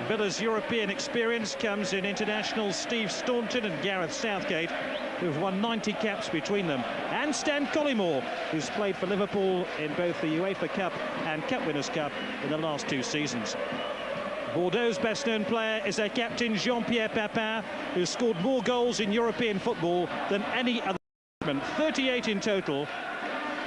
Villa's European experience comes in internationals Steve Staunton and Gareth Southgate, who've won 90 caps between them, and Stan Collymore, who's played for Liverpool in both the UEFA Cup and Cup Winners' Cup in the last 2 seasons. Bordeaux's best-known player is their captain Jean-Pierre Papin, who scored more goals in European football than any other, 38 in total.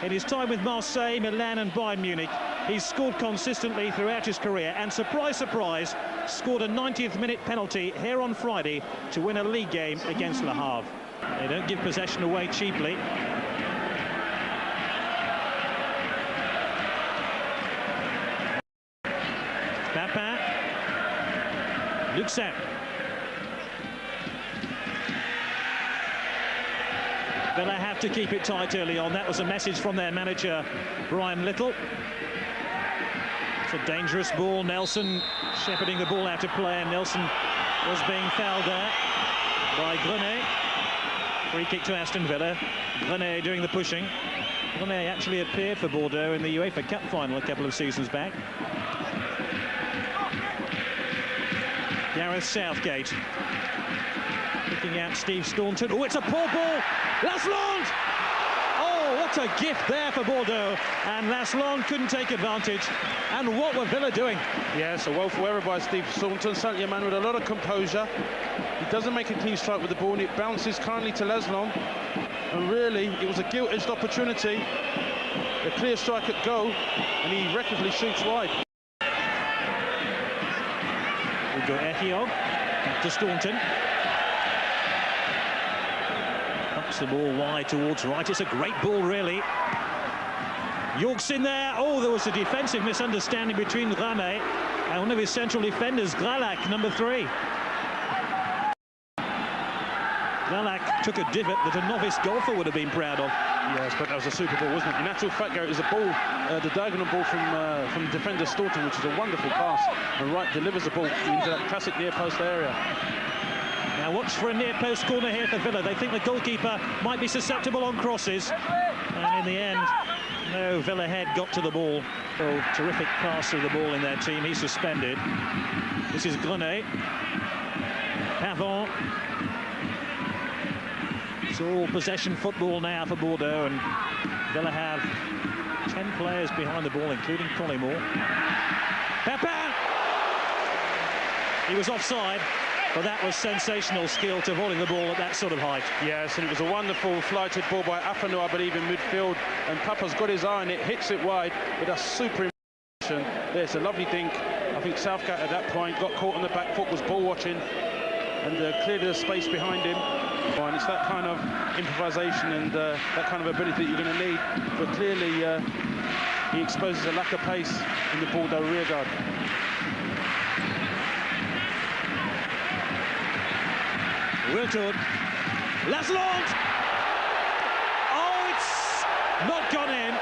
In his time with Marseille, Milan and Bayern Munich, he's scored consistently throughout his career and, surprise, surprise, scored a 90th minute penalty here on Friday to win a league game against Le Havre. They don't give possession away cheaply. Papin. Luxem. Villa have to keep it tight early on. That was a message from their manager, Brian Little. It's a dangerous ball. Nelson shepherding the ball out of play, and Nelson was being fouled there by Grenet. Free kick to Aston Villa. Grenet doing the pushing. Grenet actually appeared for Bordeaux in the UEFA Cup final a couple of seasons back. Gareth Southgate picking out Steve Staunton. Oh, it's a poor ball. Lasland! Oh, what a gift there for Bordeaux. And Lasland couldn't take advantage. And what were Villa doing? Yes, a woeful error by Steve Staunton. Certainly a man with a lot of composure. He doesn't make a clean strike with the ball, and it bounces kindly to Lasland. And really, it was a gilt-edged opportunity. A clear strike at goal, and he recklessly shoots wide. We've got Echiog to Staunton. Pumps the ball wide towards right. It's a great ball, really. York's in there. Oh, there was a defensive misunderstanding between Rame and one of his central defenders, Gralac, number 3. Gralac took a divot that a novice golfer would have been proud of. Yes, but that was a super ball, wasn't it? In actual fact, Garrett, it was a ball, the diagonal ball from defender Staunton, which is a wonderful pass, and Wright delivers the ball into that classic near-post area. Now watch for a near-post corner here for Villa. They think the goalkeeper might be susceptible on crosses, and in the end, no, Villa head got to the ball. Oh, terrific pass of the ball in their team. He's suspended. This is Grenet. Pavon. It's all possession football now for Bordeaux, and Villa have 10 players behind the ball, including Collymore. Papin! He was offside, but that was sensational skill to volley the ball at that sort of height. Yes, and it was a wonderful flighted ball by Afano, I believe, in midfield, and Papa's got his eye on it, hits it wide with a super impression. There's a lovely dink. I think Southgate at that point got caught on the back foot, was ball watching, and cleared the space behind him. And it's that kind of improvisation and that kind of ability that you're going to need, but clearly he exposes a lack of pace in the Bordeaux rearguard. Wiltord. Lasland! Oh, it's not gone in.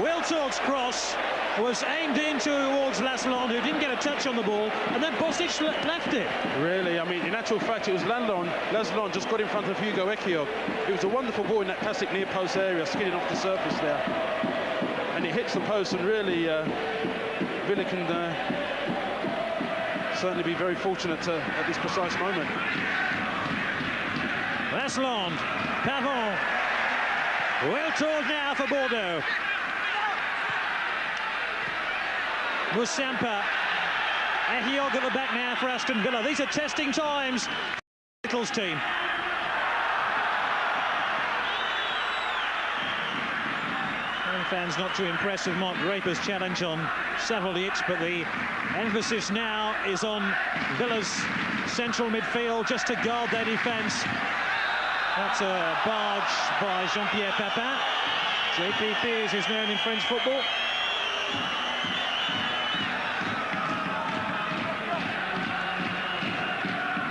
Wiltord's cross was aimed in towards Lasland, who didn't get a touch on the ball, and then Bosic left it. Really, I mean, in actual fact, it was Lasland just got in front of Hugo Echiog. It was a wonderful ball in that classic near-post area, skidding off the surface there. And it hits the post, and really, Villa can certainly be very fortunate at this precise moment. Lasland, Pavon, Wiltord now for Bordeaux. Moussampa, Echiog at the back now for Aston Villa. These are testing times for Little's team. Home fans not too impressed with Mark Draper's challenge on Savolic, but the emphasis now is on Villa's central midfield just to guard their defence. That's a barge by Jean-Pierre Papin. JPP, as is known in French football.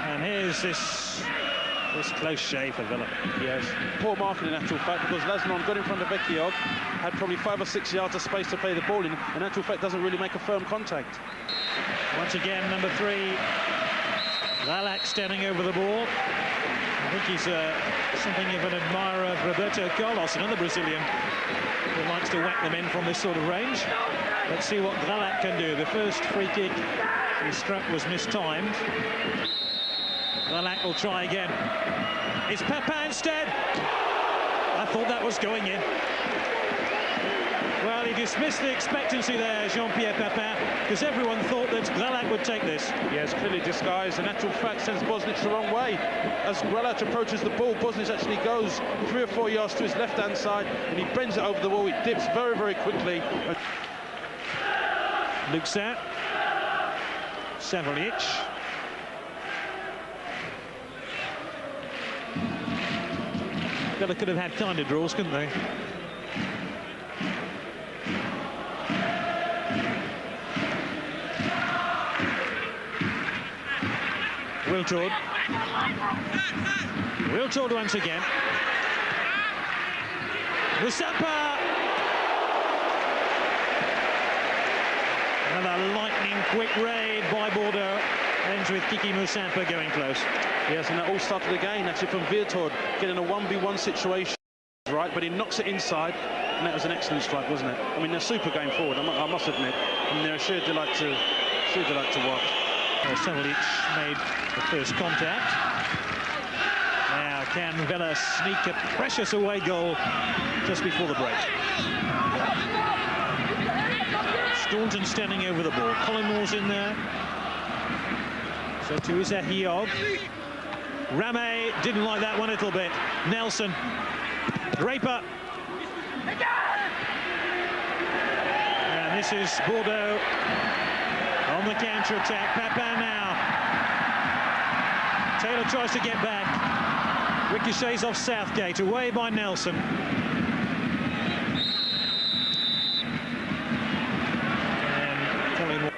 And here's this close shave for Villa. Yes, poor marking in actual fact, because Lasland got in front of Echiog, had probably 5 or 6 yards of space to play the ball in actual fact doesn't really make a firm contact. Once again, number 3, Gralac standing over the ball. I think he's something of an admirer of Roberto Carlos, another Brazilian who likes to whack them in from this sort of range. Let's see what Gralac can do. The first free kick His stroke was mistimed. Valac will try again. It's Papin instead. I thought that was going in. Well, he dismissed the expectancy there, Jean-Pierre Papin, because everyone thought that Gralac would take this. Yes, clearly disguised. In actual fact, sends Bosnic the wrong way. As Gralac approaches the ball, Bosnic actually goes 3 or 4 yards to his left-hand side, and he bends it over the wall. It dips very, very quickly. Luxin. Savalic. Villa could have had kind of draws, couldn't they? Wiltord. Wiltord once again. Musampa. Another lightning-quick raid by Bordeaux. Ends with Kiki Musampa going close. Yes, and that all started again, actually, from Wiltord, getting a 1v1 situation, right, but he knocks it inside, and that was an excellent strike, wasn't it? I mean, they're super going forward, I must admit, and they're a sheer delight to watch. Well, Savalic made the first contact. Now, can Villa sneak a precious away goal just before the break? Staunton standing over the ball. Collimore's in there. So to Isahiog. Rame didn't like that one a little bit. Nelson. Draper. And this is Bordeaux on the counter-attack. Papin now. Taylor tries to get back. Ricochets off Southgate. Away by Nelson. And Collymore.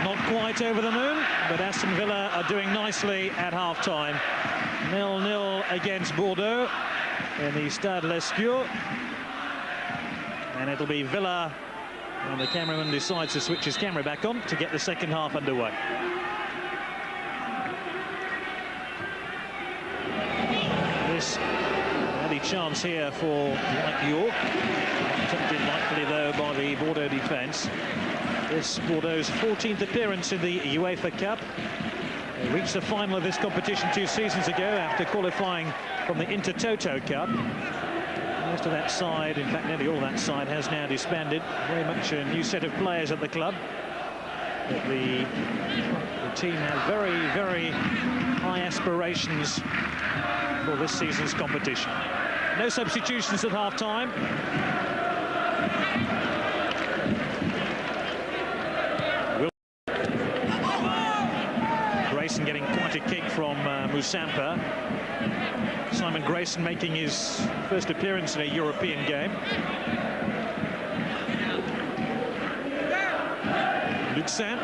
Not quite over the moon, but Aston Villa are doing nicely at half-time. 0-0 against Bordeaux in the Stade Lescure. And it'll be Villa, and the cameraman decides to switch his camera back on to get the second half underway. This early chance here for White York. Tempted lightly, though, by the Bordeaux defence. This Bordeaux's 14th appearance in the UEFA Cup. They reached the final of this competition 2 seasons ago after qualifying from the Intertoto Cup. Most of that side, in fact nearly all that side, has now disbanded. Very much a new set of players at the club. But the team have very, very high aspirations for this season's competition. No substitutions at half-time. Grayson getting quite a kick from Musampa. Simon Grayson making his first appearance in a European game. Luxin.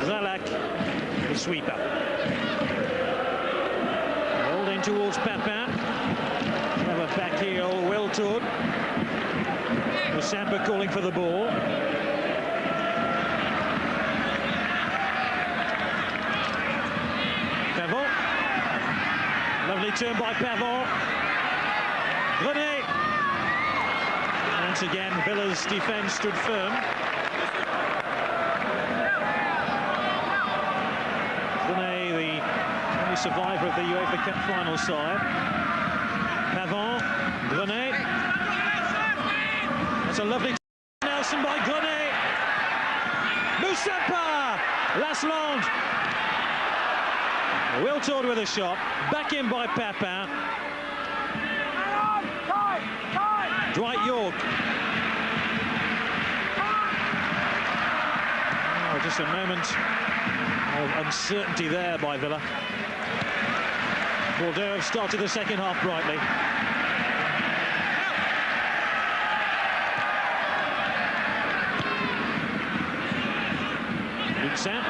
Gralac, the sweeper. Holding towards Papin. Another back heel, Wiltord. Musampa calling for the ball. Lovely turn by Pavon. Grenet. Once again, Villa's defence stood firm. Grenet, the only survivor of the UEFA Cup final side. Pavon, Grenet. That's a lovely Nelson by Grenet. Musampa, Lasland. Wiltord with a shot, back in by Papin. Dwight York. Oh, just a moment of uncertainty there by Villa. Bordeaux have started the second half brightly. Luxin.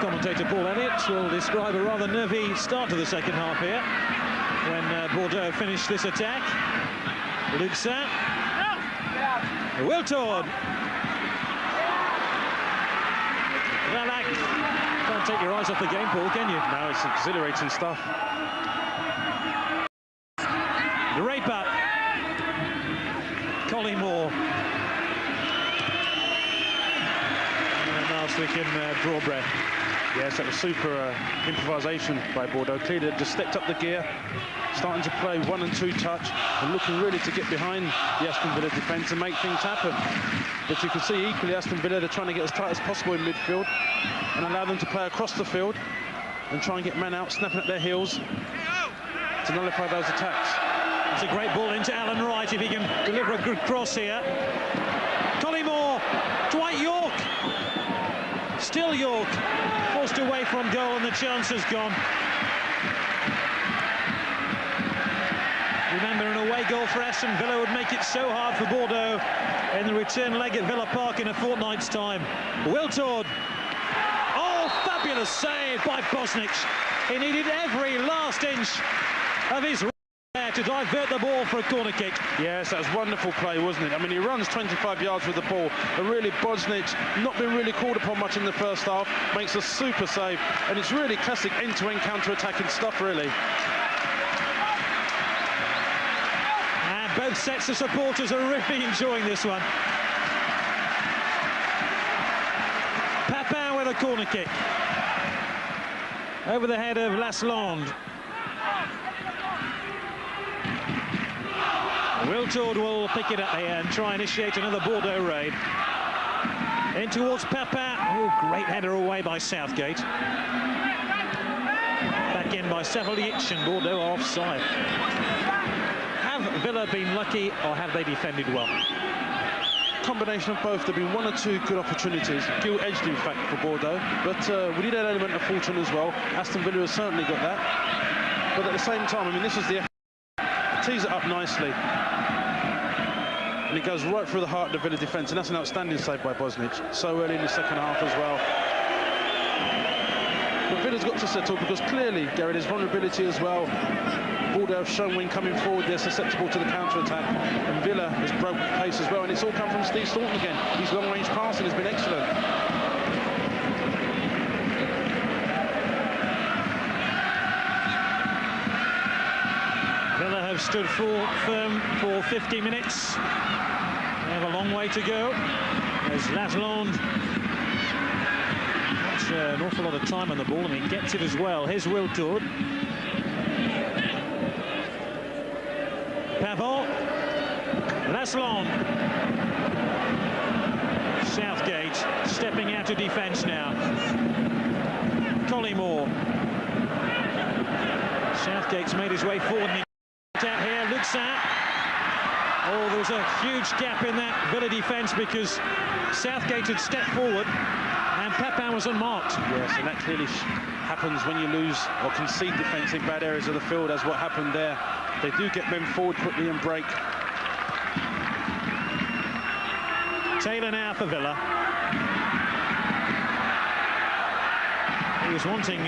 Commentator Paul Elliott will describe a rather nervy start to the second half here when Bordeaux finished this attack. Luxin. Wiltord. Gralac. Can't take your eyes off the game, Paul, can you? No, it's exhilarating stuff. Draper. Collymore. And last we can draw breath. Yes, that was super improvisation by Bordeaux. Clearly just stepped up the gear, starting to play 1 and 2 touch and looking really to get behind the Aston Villa defence and make things happen. But you can see equally Aston Villa, they're trying to get as tight as possible in midfield and allow them to play across the field and try and get men out, snapping at their heels to nullify those attacks. It's a great ball into Alan Wright if he can deliver a good cross here. Collymore, Dwight York. Still York, forced away from goal and the chance has gone. Remember, an away goal for Aston Villa would make it so hard for Bordeaux in the return leg at Villa Park in a fortnight's time. Wiltord. Oh, fabulous save by Bosnich. He needed every last inch of his there to divert the ball for a corner kick. Yes, that was wonderful play, wasn't it? I mean, he runs 25 yards with the ball, and really Bosnich, not been really called upon much in the first half, makes a super save, and it's really classic end-to-end counter-attacking stuff, really. And both sets of supporters are really enjoying this one. Papin with a corner kick. Over the head of Lasland. Wiltord will pick it up here and try and initiate another Bordeaux raid. In towards Papin. Oh, great header away by Southgate. Back in by Savalic and Bordeaux are offside. Have Villa been lucky or have they defended well? Combination of both. There have been 1 or 2 good opportunities, gilt-edged in fact for Bordeaux, but we did an element of fortune as well. Aston Villa has certainly got that, but at the same time, I mean, this was the tees it up nicely, and it goes right through the heart of the Villa defence, and that's an outstanding save by Bosnich, so early in the second half as well. But Villa's got to settle, because clearly, Gary, there's vulnerability as well. Bordeaux have shown when coming forward they're susceptible to the counter-attack, and Villa has broken pace as well, and it's all come from Steve Staunton again. His long-range passing has been excellent. Villa have stood firm for 50 minutes. They have a long way to go. There's Lasland. That's an awful lot of time on the ball, and he gets it as well. Here's Wiltord. Pavon. Lasland. Southgate stepping out of defence now. Collymore. Southgate's made his way forward. Out here, looks at. Oh, there was a huge gap in that Villa defence because Southgate had stepped forward and Papin was unmarked. Yes, and that clearly happens when you lose or concede defence in bad areas of the field, as what happened there. They do get men forward quickly and break. Taylor now for Villa. He was wanting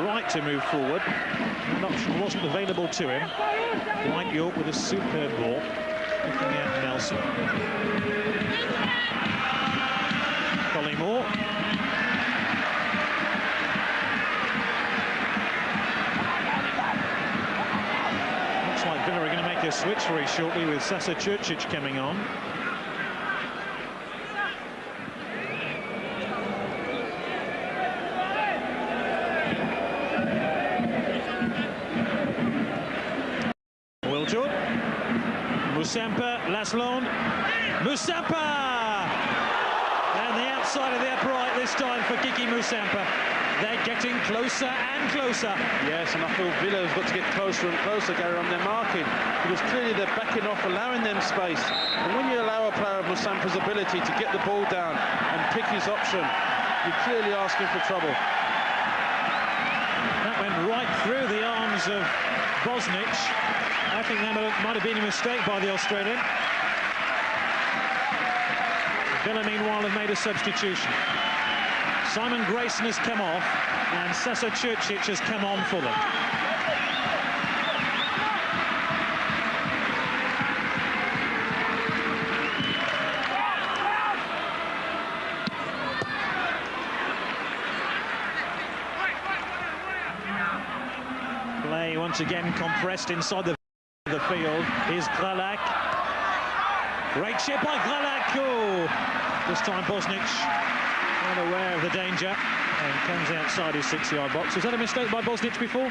Wright to move forward. That option wasn't available to him. Dwight York with a superb ball. Looking at Nelson. Collymore. Looks like Villa are going to make a switch very shortly with Sasa Čurčić coming on. Moussampa, Lasland, Moussampa! And the outside of the upright this time for Kiki Moussampa. They're getting closer and closer. Yes, and I feel Villa have got to get closer and closer, Gary, on their marking, because clearly they're backing off, allowing them space. And when you allow a player of Moussampa's ability to get the ball down and pick his option, you're clearly asking for trouble. That went right through the arms of Bosnich. I think that might have been a mistake by the Australian. Villa, meanwhile, have made a substitution. Simon Grayson has come off, and Sasa Čurčić has come on for them. Play once again compressed inside the The field is Gralac. Great shot by Gralac. Oh, this time Bosnic unaware of the danger and comes outside his 6-yard box. Was that a mistake by Bosnic before?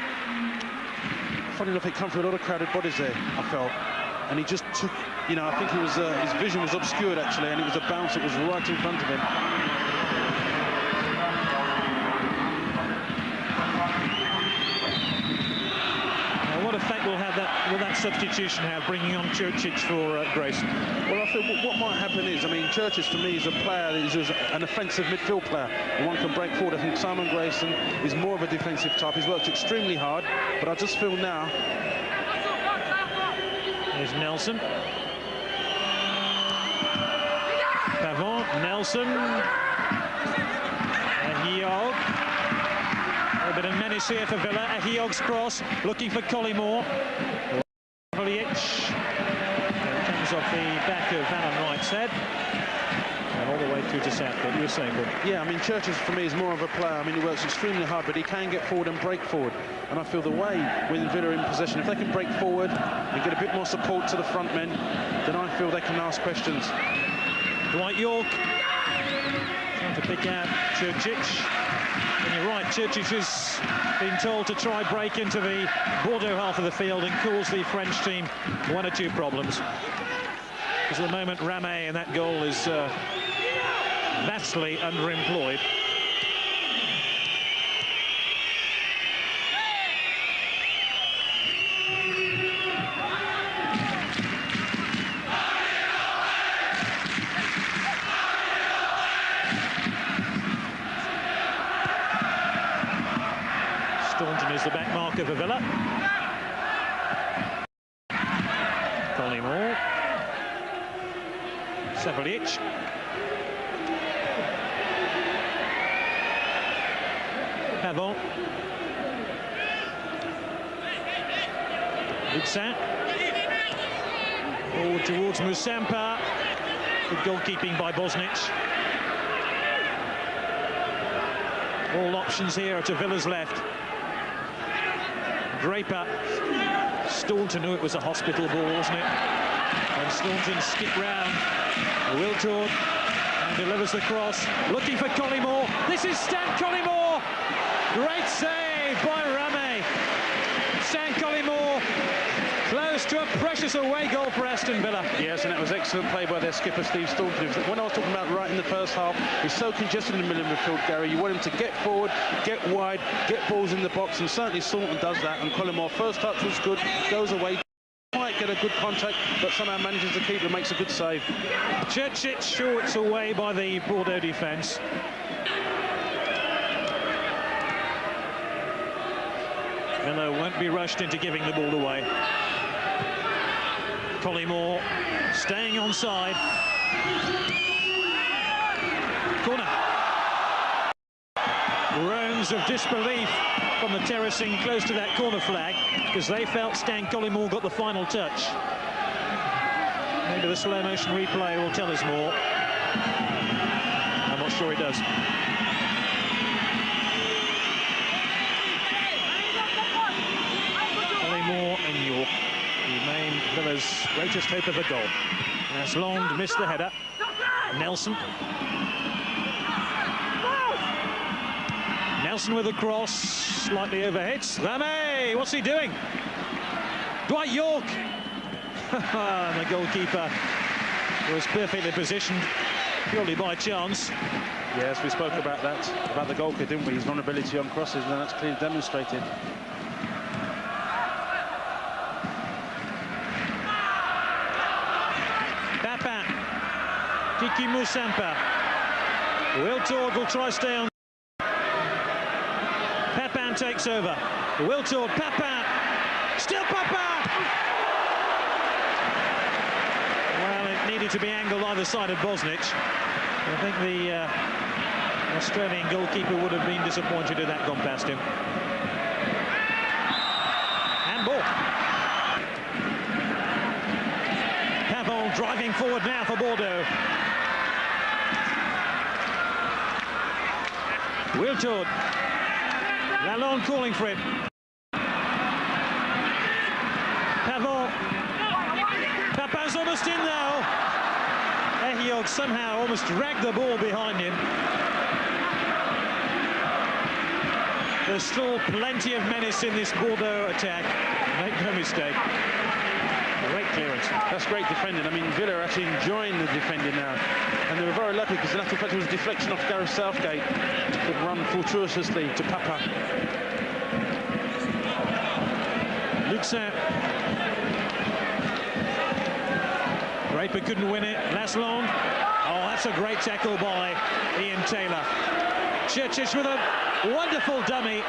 Funny enough, it come through a lot of crowded bodies there, I felt. And he just took, you know, I think he was, his vision was obscured actually, and it was a bounce that was right in front of him. What effect will that substitution have, bringing on Čurčić for Grayson? Well, I feel what might happen is, I mean, Čurčić to me is a player that is an offensive midfield player, and one can break forward. I think Simon Grayson is more of a defensive type. He's worked extremely hard, but I just feel now. Here's Nelson. Pavon, Nelson. Ahiog. A bit of menace here for Villa. Ahiog's cross, looking for Collymore. It comes off the back of Alan Wright's head. And all the way through to Southgate. You were saying, Paul? Yeah, I mean, Čurčić for me is more of a player. I mean, he works extremely hard, but he can get forward and break forward. And I feel the way with Villa in possession, if they can break forward and get a bit more support to the front men, then I feel they can ask questions. Dwight York trying to pick out Čurčić. And you're right, Čurčić has been told to try break into the Bordeaux half of the field and cause the French team one or two problems. Because at the moment, Ramey in that goal is vastly underemployed. Staunton is the back marker for Villa. Collymore. Savalic. Pavon. Luxin. Forward towards Musampa. Good goalkeeping by Bosnic. All options here are to Villa's left. Draper. Staunton knew it was a hospital ball, wasn't it? And Staunton skipped round. Wiltord and delivers the cross. Looking for Collymore. This is Stan Collymore. Great save by Ramey. Stan Collymore close to a precious away goal for Aston Villa. Yes, and that was excellent play by their skipper, Steve Staunton. When I was talking about right in the first half, he's so congested in the middle of the field, Gary. You want him to get forward, get wide, get balls in the box, and certainly Staunton does that. And Collymore, first touch was good, goes away. Might get a good contact, but somehow manages to keep it, makes a good save. Čurčić shorts away by the Bordeaux defence. Villa won't be rushed into giving the ball away. Collymore staying onside. Corner. Groans of disbelief from the terracing close to that corner flag, because they felt Stan Collymore got the final touch. Maybe the slow motion replay will tell us more. I'm not sure it does. Collymore and York remain Villa's greatest hope of a goal. As Long missed the header. Nelson. Nelson with a cross, slightly overhits. Ramey, what's he doing? Dwight York. And the goalkeeper was perfectly positioned, purely by chance. Yes, we spoke about that, about the goalkeeper, didn't we? His vulnerability on crosses, and that's clearly demonstrated. Papin. Kiki Musampa. Wiltord will try stay on. Papin takes over. Wiltord, Papin. Still Papin! Well, it needed to be angled either side of Bosnic. I think the Australian goalkeeper would have been disappointed had that gone past him. Handball. Pavon driving forward now for Bordeaux. Wiltord. Lalonde calling for it. Pavon. Papin's almost in now. Ehiog somehow almost dragged the ball behind him. There's still plenty of menace in this Bordeaux attack. Make no mistake. Great clearance. That's great defending. I mean, Villa are actually enjoying the defending now. And they were very lucky because in actual fact it was a deflection off Gareth Southgate that run fortuitously to Papa. Luxin. Draper couldn't win it. Lasland. Oh, that's a great tackle by Ian Taylor. Churchill with a wonderful dummy.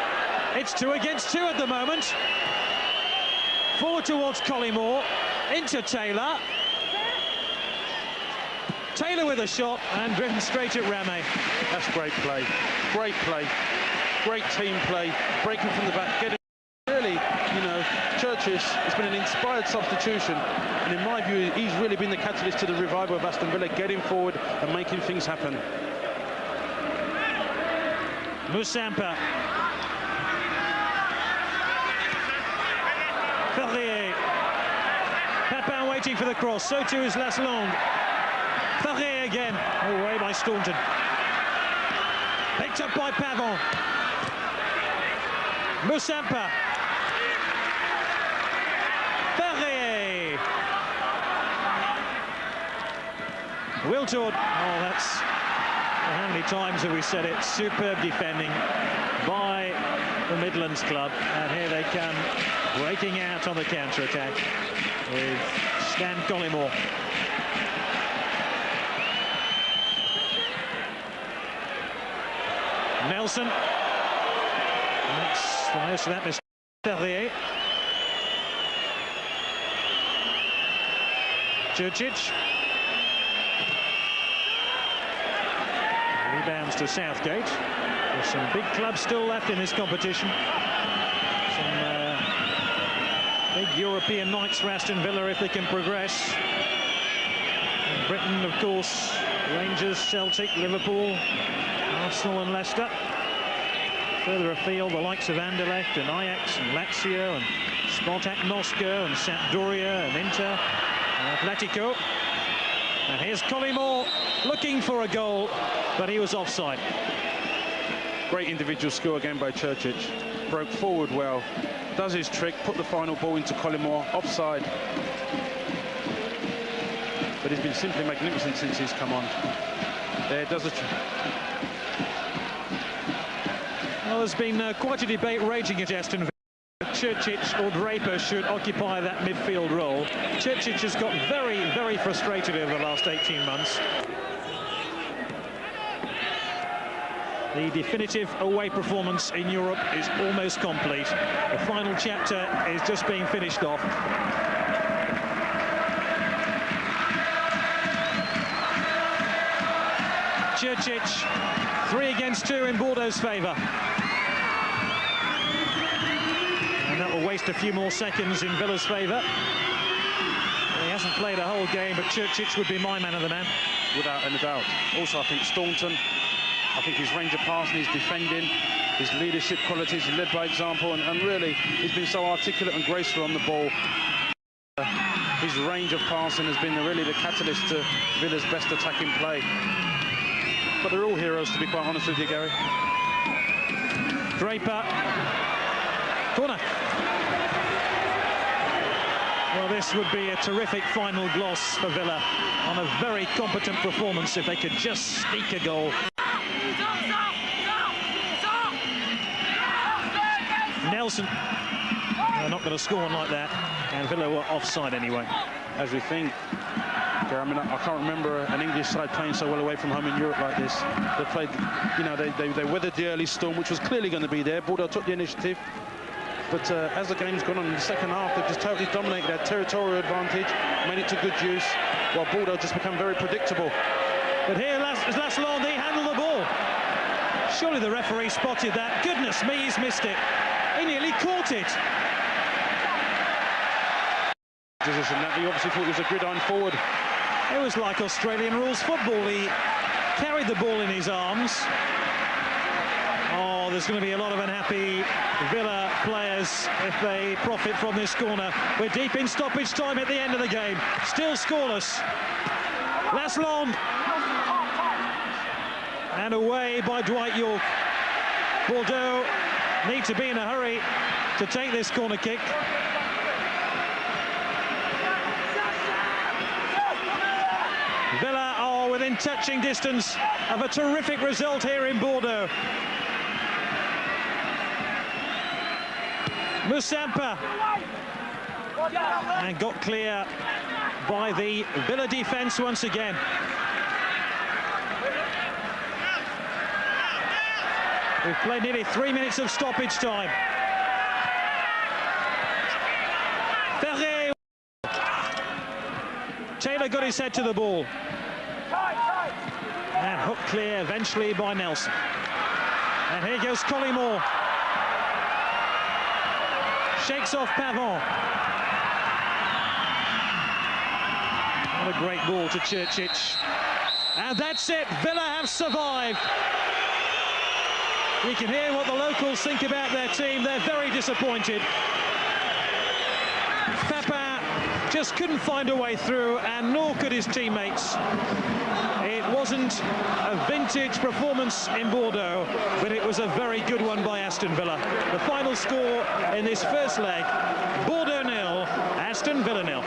It's 2 against 2 at the moment. Forward towards Collymore. Into Taylor. Taylor with a shot and driven straight at Rame. That's great play. Great play. Great team play. Breaking from the back. Getting really, you know, Churchill has been an inspired substitution. And in my view, he's really been the catalyst to the revival of Aston Villa, getting forward and making things happen. Moussampa. Ferrier. Papin waiting for the cross. So too is Lasland. Ferrier again. Away by Staunton. Picked up by Pavon. Moussampa. Ferrier. Wiltord. Oh, that's... How many times have we said it? Superb defending by the Midlands club. And here they come, breaking out on the counter-attack with Stan Collymore. Nelson. Makes the most of that mistake. Terrier. Jurcic. Rebounds to Southgate. There's some big clubs still left in this competition. Some big European nights for Aston Villa if they can progress. In Britain, of course, Rangers, Celtic, Liverpool, Arsenal and Leicester. Further afield, the likes of Anderlecht and Ajax and Lazio and Spartak Moscow and Sampdoria and Inter and Atletico. And here's Collymore looking for a goal, but he was offside. Great individual skill again by Churchill. Broke forward well, does his trick, put the final ball into Collymore, offside. But he's been simply magnificent since he's come on. There does a... Well, there's been quite a debate raging at Aston Villa. Churchill or Draper should occupy that midfield role. Churchill has got very, very frustrated over the last 18 months. The definitive away performance in Europe is almost complete. The final chapter is just being finished off. Churchill, 3 against 2 in Bordeaux's favour. And that will waste a few more seconds in Villa's favour. He hasn't played a whole game, but Churchill would be my man of the man. Without any doubt. Also, I think Staunton, I think his range of passing, his defending, his leadership qualities, he led by example, and really, he's been so articulate and graceful on the ball. His range of passing has been really the catalyst to Villa's best attacking play. But they're all heroes, to be quite honest with you, Gary. Draper. Corner. Well, this would be a terrific final gloss for Villa on a very competent performance if they could just sneak a goal. Nelson. They're not going to score one like that, and Villa were offside anyway. As we think. I mean, I can't remember an English side playing so well away from home in Europe like this. They played, you know, they weathered the early storm, which was clearly going to be there. Bordeaux took the initiative. But as the game's gone on in the second half, they've just totally dominated their territorial advantage, made it to good use, while Bordeaux just become very predictable. But here, Lasland, he handled the ball. Surely the referee spotted that. Goodness me, he's missed it. He nearly caught it. Position that he obviously thought it was a gridiron forward. It was like Australian rules football. He carried the ball in his arms, Oh, there's going to be a lot of unhappy Villa players if they profit from this corner. We're deep in stoppage time at the end of the game. Still scoreless. Lasland. And away by Dwight York. Bordeaux need to be in a hurry to take this corner kick. Villa are within touching distance of a terrific result here in Bordeaux. Moussampa, and got clear by the Villa defence once again. We've played nearly 3 minutes of stoppage time. Ferré. Taylor got his head to the ball. And hooked clear eventually by Nelson. And here goes Collymore. Shakes off Pavon. What a great ball to Churchich. And that's it. Villa have survived. You can hear what the locals think about their team. They're very disappointed. Papa just couldn't find a way through, and nor could his teammates. It wasn't a vintage performance in Bordeaux, but it was a very good one by Aston Villa. The final score in this first leg, Bordeaux 0, Aston Villa 0.